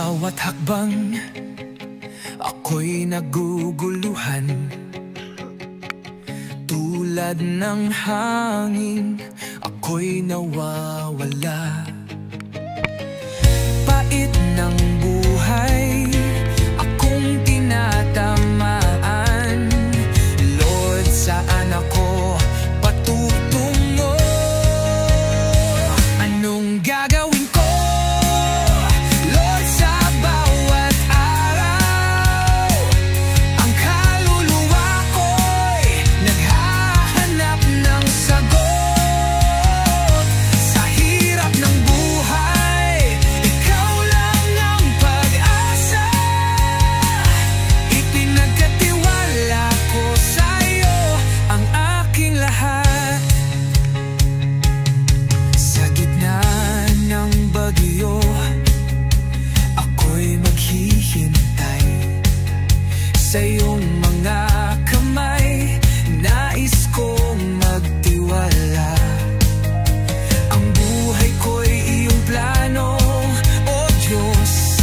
bawat hakbang, ako'y naguguluhan. Tulad ng hangin, ako'y nawawala. Pait ng buhay, akong tinatamaan. Lord, saan ako patutungo? Anong gagawin ko? Lord, sa bawat araw, ang kaluluwa ko'y naghahanap ng sagot. Sa hirap ng buhay, ikaw lang ang pag-asa. Ipinagkatiwala ko sa'yo ang aking lahat. Sa gitna ng bagyo, ako'y maghihintay sa iyong mga kamay. Nais kong magtiwala. Ang buhay ko'y iyong plano, O Diyos.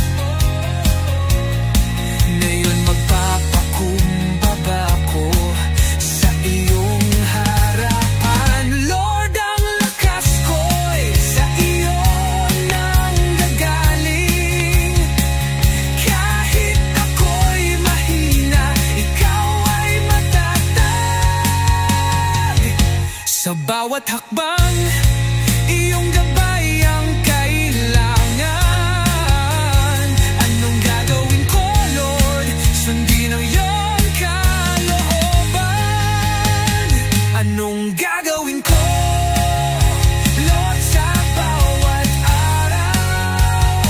Ngayon magpapakumbaba ko sa iyong harapan. Lord, ang lakas ko'y sa iyo nanggagaling. Kahit ako'y mahina, ikaw ay matatag. Sa bawat hakbang, iyong gabay ang kailangan. Anong gagawin ko, Lord? Sundin ang iyong kalooban. Anong gagawin ko, Lord, sa bawat araw?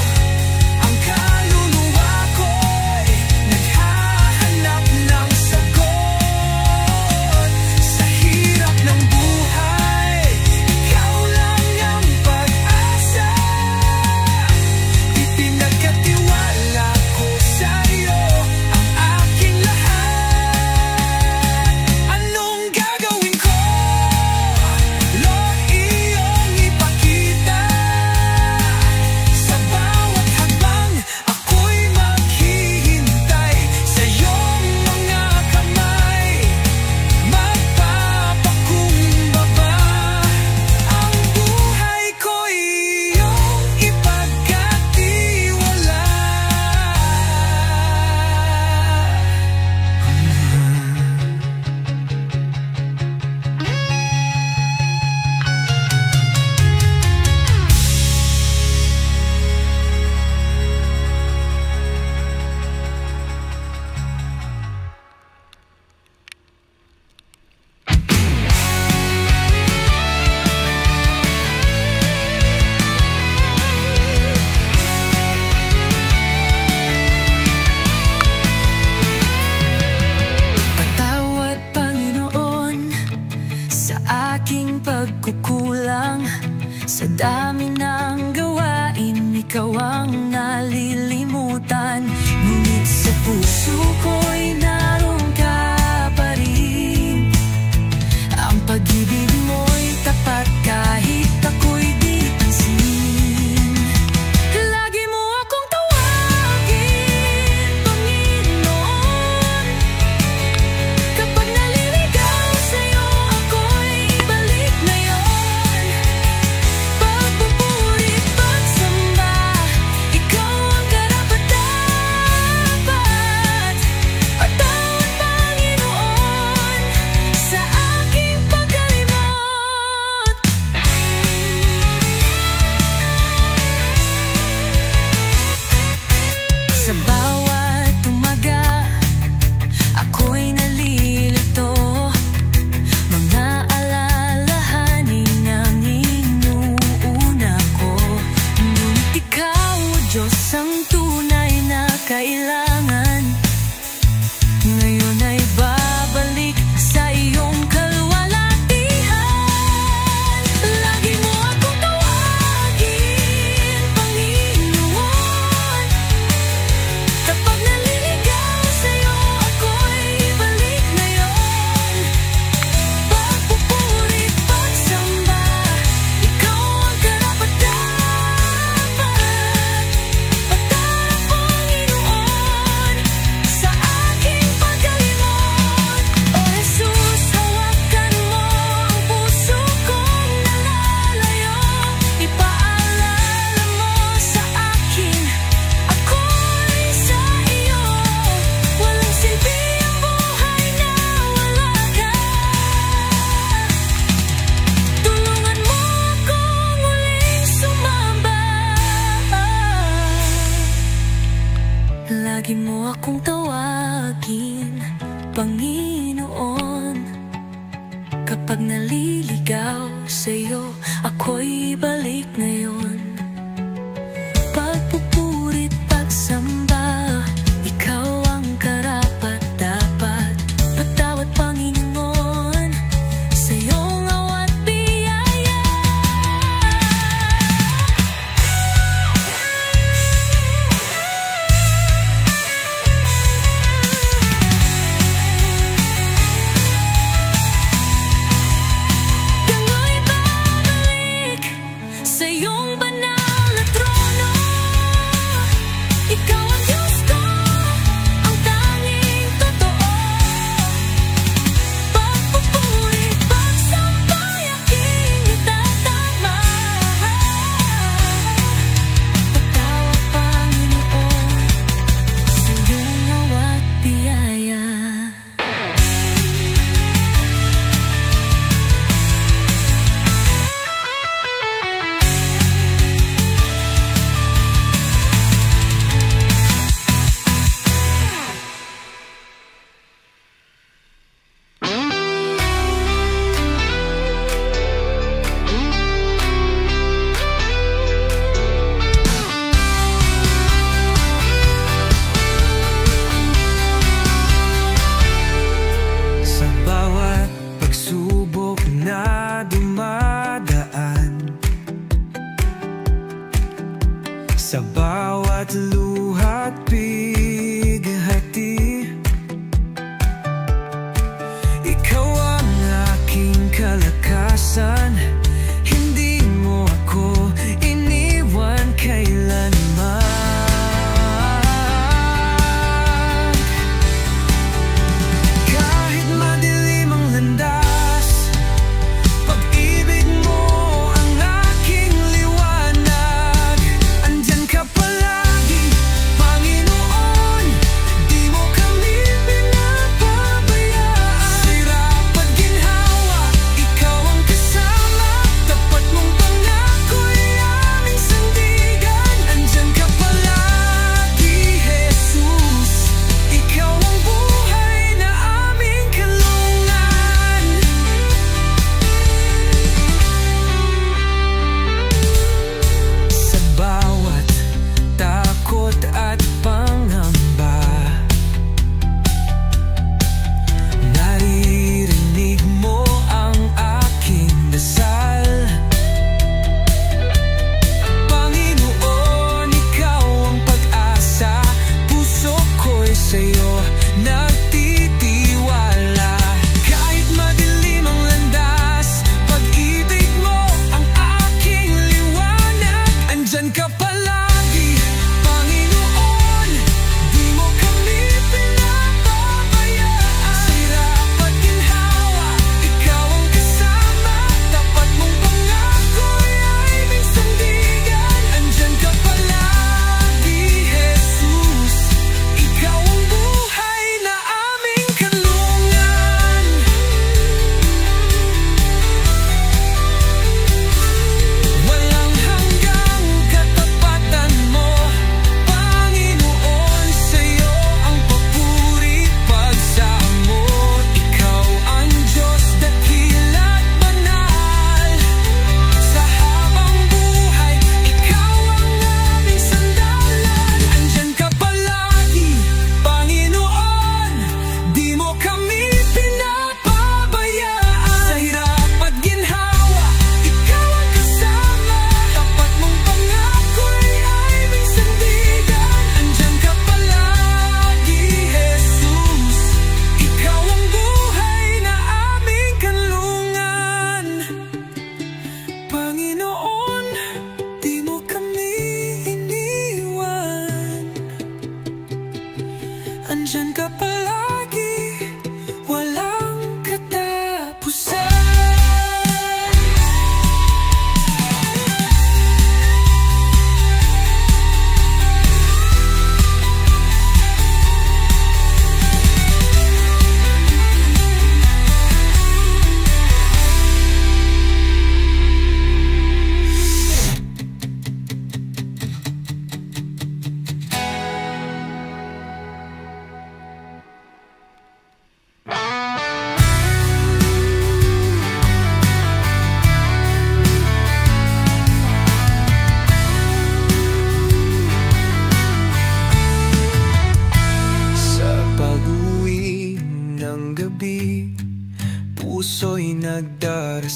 Ang kaluluwa ko'y naghahanap ng sagot. Sa hirap ng buhay, ikaw lang ang pag-asa. Ipinagkatiwala ko sa'yo ang aking lahat. Anong gagawin ko, Lord, iyong ipakita. Sa bawat hakbang, ako'y maghihintay sa iyong mga kamay. Magpapakumbaba, ang buhay ko'y iyong ipagkatiwala. Patawad, Panginoon, sa aking pagkukulang. Sa dami ng gawain, ikaw ang nalilimutan. Ngunit sa puso ko'y naroon ka pa rin. Ang pag-ibig mo'y tapat kahit ako'y di pansin. Lagi mo akong tawagin, Panginoon. Kapag naliligaw sa'yo, ako'y ibalik na yon. Pagpupuri, pagsamba, ikaw ang karapat-dapat. Patawad, Panginoon, sa aking pagkalimot. Sa bawat umaga, ako'y nalilito. Mga alalahanin ang inuuna ko. Ngunit ikaw, O Diyos, ang tunay na kailangan. Ngayon ay babalik sa iyong kalwalatihan. Lagi mo akong tawagin, Panginoon. Kapag naliligaw sa'yo, ako'y ibalik na yon. Pagpupuri, pagsamba, ikaw ang karapat-dapat. Patawad, Lagi mo akong tawagin, Panginoon. Kapag naliligaw sa'yo, ako'y balik ngayon. Pagpupurit, pagsamba, ikaw ang karapat-dapat. Patawad, Panginoon, sa'yong awat biyaya. Tango'y babalik sa iyong banal na trono. Ikaw ang Diyos ko, ang tanging totoo. Pagpupurit, pagsambay, aking itatama. Patawad, Panginoon, sa iyong awat biyaya. Sa bawat pagsubok na dumadaan, sa bawat luha't bighati, ikaw ang aking kalakasan. Hindi mo ako iniwan kailanman. Kahit madilim ang landas, pag-ibig mo ang aking liwanag. Andyan ka palagi, Panginoon.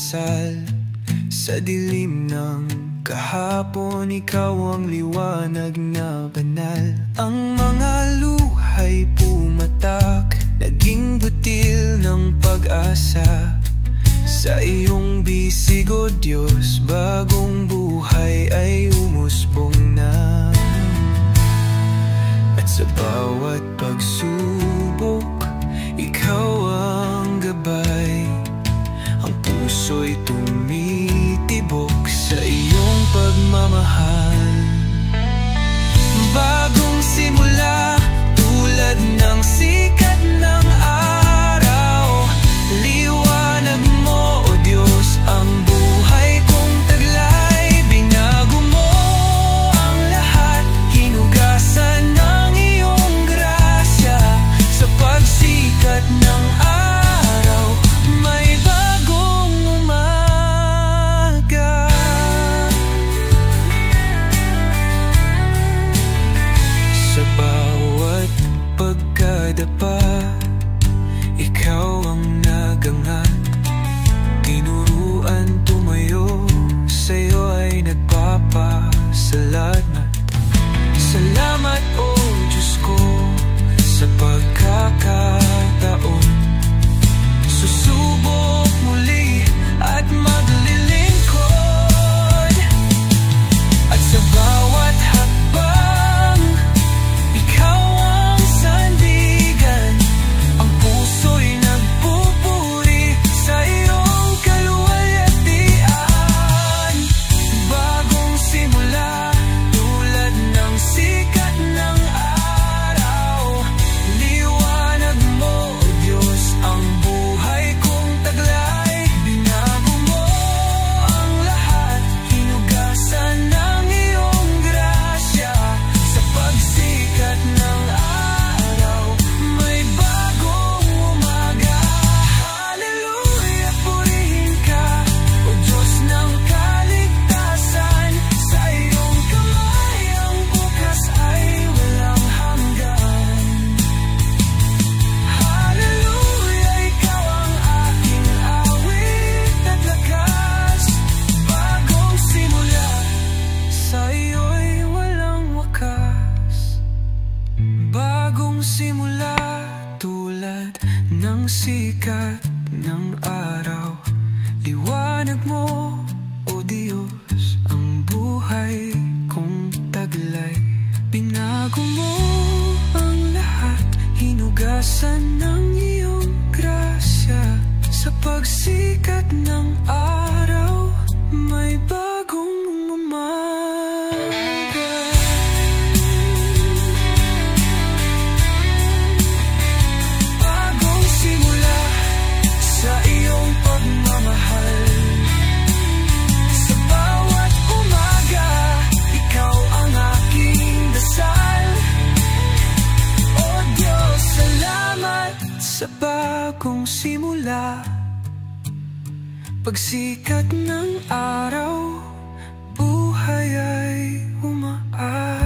dasal. Sa dilim ng kahapon, ikaw ang liwanag na banal. Ang mga luhay pumatak, naging butil ng pag-asa. Sa iyong bisig, O Diyos, bagong buhay ay umusbong na. At sa bawat pagsubok, ikaw ang gabay. Ang puso'y tumitibok sa iyong pagmamahal. Bagong simula, tulad ng sikat ng araw. Liwanag mo, O Diyos, ang buhay kong taglay. Binago mo ang lahat, hinugasan ng iyong grasya. Sa pagsikat ng araw, may bagong umaga. Sa bawat pagkadapa, ikaw ang nagangat. Tinuruan tumayo, sa'yo ay nagpapasalamat. Salamat, O Diyos ko, sa pagkakataon. Susubok muli at maglilingkod. At sa bawat hakbang, ikaw ang sandigan. Ang puso'y nagpupuri sa iyong kaluwalhatian. Bagong simula, tulad ng sikat ng araw. Liwanag mo, O Diyos, ang buhay kong taglay. Binago mo ang lahat, hinugasan ng iyong grasya. Sa pagsikat ng araw, may bagong umaga. Hallelujah, purihin ka, O Diyos ng kaligtasan. Sa iyong kamay ang bukas ay walang hanggan. Hallelujah, ikaw ang aking awit at lakas. Bagong simula, sa iyo'y walang wakas. Bagong simula, tulad ng sikat ng araw. Liwanag mo, O Diyos, ang buhay kong taglay. Binago mo ang lahat, hinugasan ng iyong grasya. Sa pagsikat ng araw, may bagong umaga. Bagong simula, sa iyong pagmamahal. Sa bawat umaga, ikaw ang aking dasal. O Diyos, salamat sa bagong simula. Pagsikat ng araw, buhay ay umaas.